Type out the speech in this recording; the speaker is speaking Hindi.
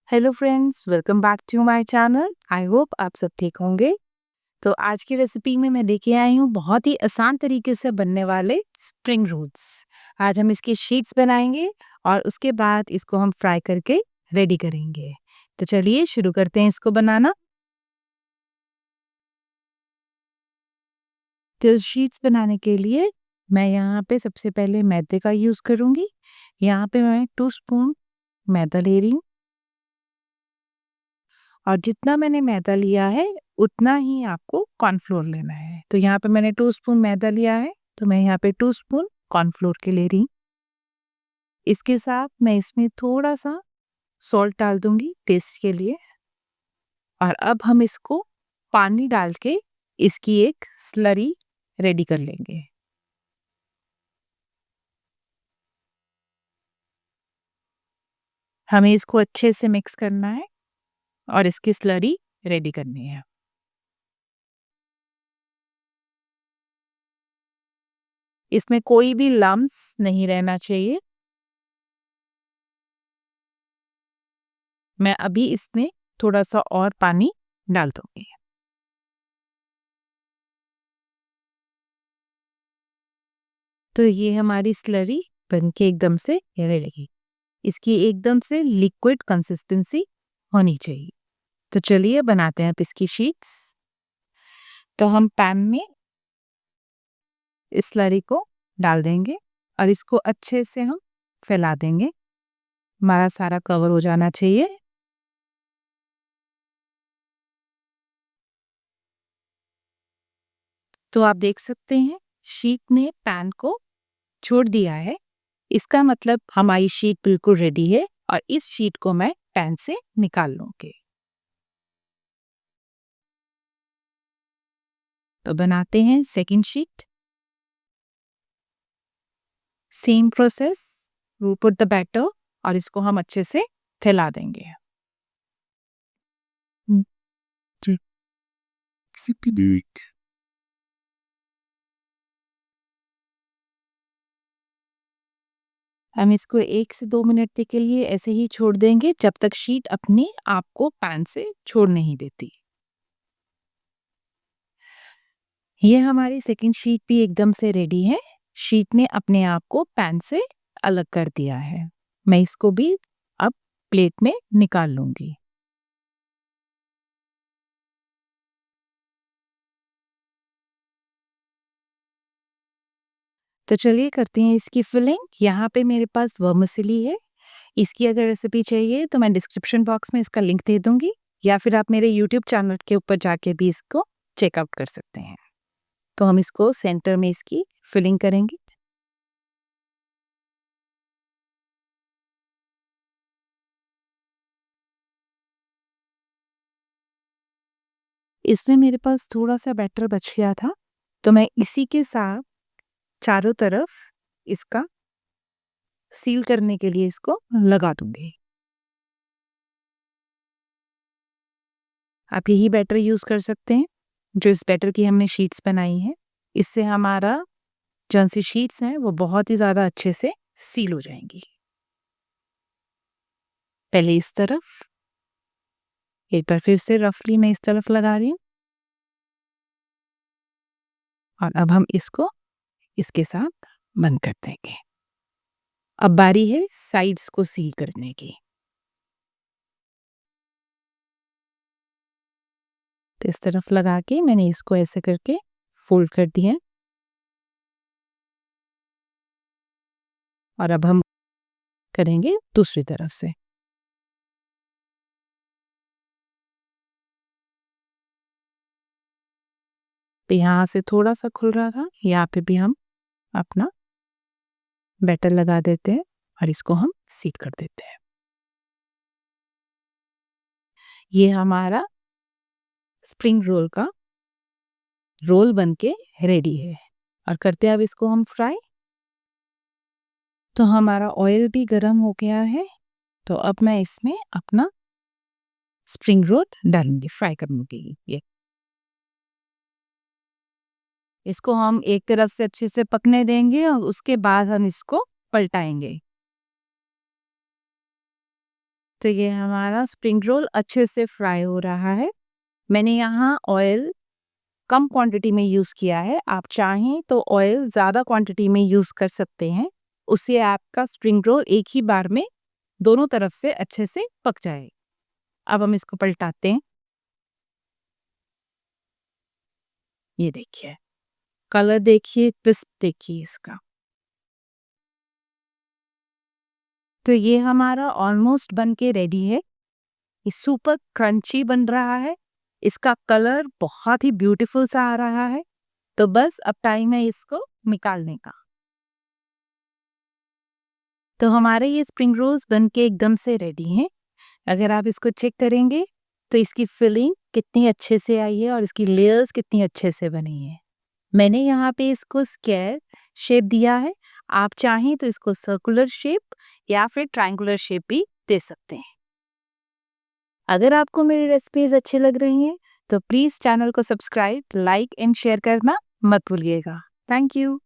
Hello friends, welcome back to my channel. I hope आप सब ठीक होंगे। तो आज की रेसिपी में मैं लेके आई हूँ बहुत ही आसान तरीके से बनने वाले स्प्रिंग रोल्स। आज हम इसके शीट्स बनाएंगे और उसके बाद इसको हम फ्राई करके रेडी करेंगे। तो चलिए शुरू करते हैं इसको बनाना। तो शीट्स बनाने के लिए मैं यहाँ पे सबसे पहले मैदे का यूज़ करूँगी। यहाँ पे मैं 2 स्पून मैदा ले रही हूँ और जितना मैंने मैदा लिया है उतना ही आपको कॉर्नफ्लोर लेना है। तो यहाँ पे मैंने 2 स्पून मैदा लिया है, तो मैं यहाँ पे 2 स्पून कॉर्नफ्लोर के ले रही हूँ। इसके साथ मैं इसमें थोड़ा-सा सॉल्ट डाल दूँगी टेस्ट के लिए और अब हम इसको पानी डाल के इसकी एक स्लरी रेडी कर लेंगे। हमें इसको अच्छे से मिक्स करना है और इसकी स्लरी रेडी करनी है। इसमें कोई भी लम्प्स नहीं रहना चाहिए। मैं अभी इसमें थोड़ा-सा और पानी डाल दूँगी। तो ये हमारी स्लरी बनके एकदम से रेडी। इसकी एकदम से लिक्विड कंसिस्टेंसी होनी चाहिए। तो चलिए बनाते हैं अब इसकी शीट्स। तो हम पैन में इस स्लरी को डाल देंगे और इसको अच्छे से हम फैला देंगे। हमारा सारा कवर हो जाना चाहिए। तो आप देख सकते हैं शीट ने पैन को छोड़ दिया है। इसका मतलब हमारी शीट बिल्कुल रेडी है और इस शीट को मैं पैन से निकाल लूंगी। तो बनाते हैं second sheet. Same process, we put the batter और इसको हम अच्छे से फैला देंगे। हम इसको 1 से 2 मिनट के लिए ऐसे ही छोड़ देंगे जब तक शीट अपने आप को पैन से छोड़ नहीं देती। ये हमारी सेकंड शीट भी एकदम से रेडी है। शीट ने अपने आप को पैन से अलग कर दिया है। मैं इसको भी अब प्लेट में निकाल लूंगी। तो चलिए करते हैं इसकी फिलिंग। यहाँ पे मेरे पास वर्मिसेली है। इसकी अगर रेसिपी चाहिए तो मैं डिस्क्रिप्शन बॉक्स में इसका लिंक दे दूंगी या फिर आप मेरे यूट्यूब चैनल के ऊपर जाके भी इसको चेकआउट कर सकते हैं। तो हम इसको सेंटर में इसकी फिलिंग करेंगे। इसमें मेरे पास थोड़ा-सा बैटर बच गया था, तो मैं इसी के साथ चारों तरफ इसका सील करने के लिए इसको लगा दूँगी। आप यही बैटर यूज़ कर सकते हैं, जो इस बैटर की हमने शीट्स बनाई हैं। इससे हमारा जौन-सी शीट्स हैं, वो बहुत ही ज़्यादा अच्छे से सील हो जाएँगी। पहले इस तरफ, एक बार फिर से रफली मैं इस तरफ लगा रही हूँ और अब हम इसको इसके साथ बंद कर देंगे। अब बारी है साइड्स को सील करने की। तो इस तरफ लगा के मैंने इसको ऐसे करके फोल्ड कर दिया है और अब हम करेंगे दूसरी तरफ से। तो यहाँ से थोड़ा-सा खुल रहा था, यहाँ पे भी हम अपना बैटर लगा देते हैं और इसको हम सील कर देते हैं। ये हमारा स्प्रिंग रोल का रोल बनके रेडी है और करते हैं अब इसको हम फ्राई। तो हमारा ऑयल भी गरम हो गया है, तो अब मैं इसमें अपना स्प्रिंग रोल डालूँगी फ्राई करने के लिए। इसको हम एक तरफ से अच्छे से पकने देंगे और उसके बाद हम इसको पलटाएँगे। तो ये हमारा स्प्रिंग रोल अच्छे से फ्राई हो रहा है। मैंने यहाँ ऑयल कम क्वांटिटी में यूज़ किया है। आप चाहें तो ऑयल ज़्यादा क्वांटिटी में यूज़ कर सकते हैं। उससे आपका स्प्रिंग रोल एक ही बार में दोनों तरफ से अच्छे से पक जाए। अब हम इसको पलटाते हैं। ये देखिए, कलर देखिए, क्रिस्प देखिए इसका। तो ये हमारा ऑलमोस्ट बन के रेडी है। ये सुपर क्रंची बन रहा है। इसका कलर बहुत ही ब्यूटीफुल सा आ रहा है। तो बस अब टाइम है इसको निकालने का। तो हमारे ये स्प्रिंग रोल्स बन के एकदम से रेडी हैं। अगर आप इसको चेक करेंगे तो इसकी फिलिंग कितनी अच्छे से आई है और इसकी लेयर्स कितनी अच्छे से बनी है। मैंने यहाँ पे इसको स्क्वायर शेप दिया है। आप चाहें तो इसको सर्कुलर शेप या फिर ट्रायंगुलर शेप भी दे सकते हैं। अगर आपको मेरी रेसिपीज अच्छी लग रही हैं तो प्लीज़ चैनल को सब्सक्राइब, लाइक एंड शेयर करना मत भूलिएगा। Thank you.